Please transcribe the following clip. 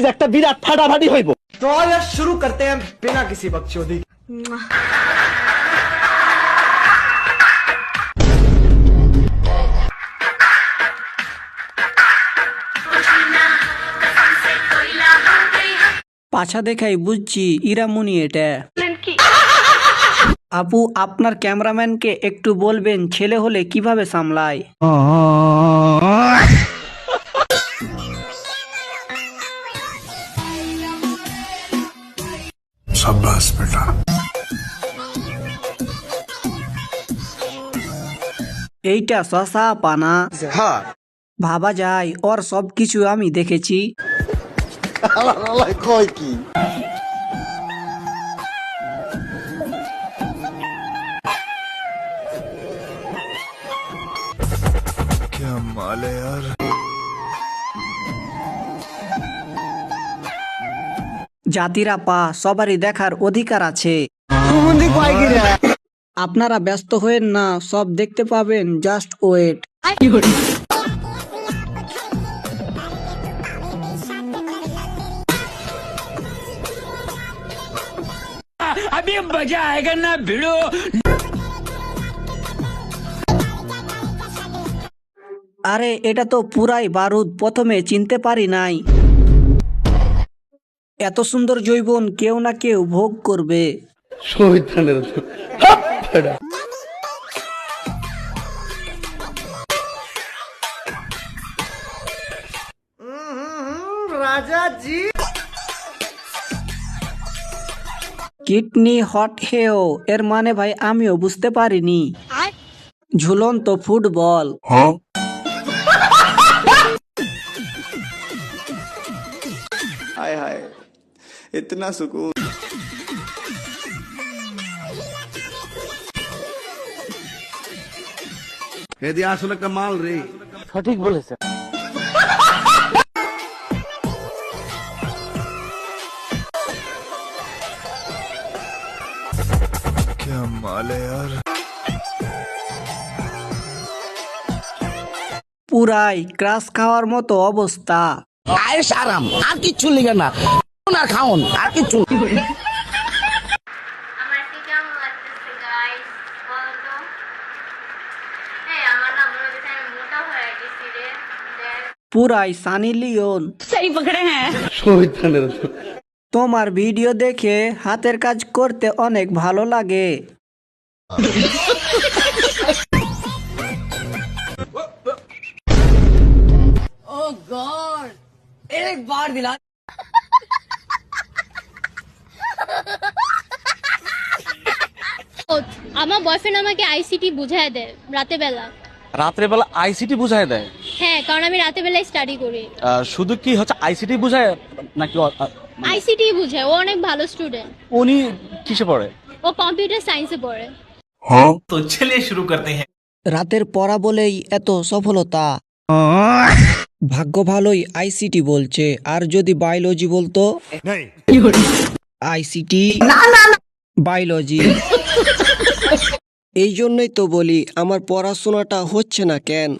Guys একটা বিরাট ফাটাফাটি হইব। तो यार शुरू करते हैं बिना किसी बकचोदी। পাছা দেখাই বুঝছি ইরামুনি এটা। আপু আপনার ক্যামেরাম্যানকে একটু বলবেন ছেলে হলে কিভাবে সামলায়। शाबाश बेटा। এইটা শশা পানা ভাবা যায় ওর সবকিছু আমি দেখেছি। কয় কি क्या माल है यार। জাতিরা পা সবারই দেখার অধিকার আছে। আপনারা ব্যস্ত হয়েন না, সব দেখতে পাবেন, জাস্ট ওয়েট। अभी मजा आएगा ना भिड़ो। আরে এটা তো পুরাই বারুদ, প্রথমে চিনতে পারি নাই। এত সুন্দর জৈবন কেউ না কেউ ভোগ করবে। राजा जी কিডনি হট হেও এর মানে ভাই আমিও বুঝতে পারিনি। ঝুলন্ত ফুটবল। हाय हाय इतना सुकून। আসলে একটা মাল রে। সঠিক বলেছে। क्या माल है यार। পুরাই ক্রাশ খাওয়ার মতো অবস্থা। আয়েশ আরাম আর কিচ্ছু লিগে না না খাওন আর কিচ্ছু। আমাকে কেমন লাগতেছে গাইস বলো তো? এই আমার না মনে হচ্ছে আমি মোটা হয়ে গেছি রে। দেখ পুরাই সানি লিওন। সহি পকড়ে হ্যাঁ। তোমার ভিডিও দেখে হাতের কাজ করতে অনেক ভালো লাগে। ও গড এক বার দিলা। আমার বয়ফ্রেন্ড আমাকে আইসিটি বুঝায় দেয় রাতে বেলা। রাত্রে বেলা আইসিটি বুঝায় দেয়? হ্যাঁ, কারণ আমি রাতে বেলায় স্টাডি করি। শুধু কি হচ্ছে আইসিটি বুঝায় নাকি আইসিটি বুঝায়, ও অনেক ভালো স্টুডেন্ট। উনি কিসে পড়ে? ও কম্পিউটার সায়েন্সে পড়ে। तो चलिए शुरू करते हैं। রাতের পড়া বলেই এত সফলতা। ভাগ্য ভালোই আইসিটি বলছে, আর যদি বায়োলজি বলতো? ICT biology. এই জন্যই তো বলি আমার পড়াশোনাটা হচ্ছে না কেন।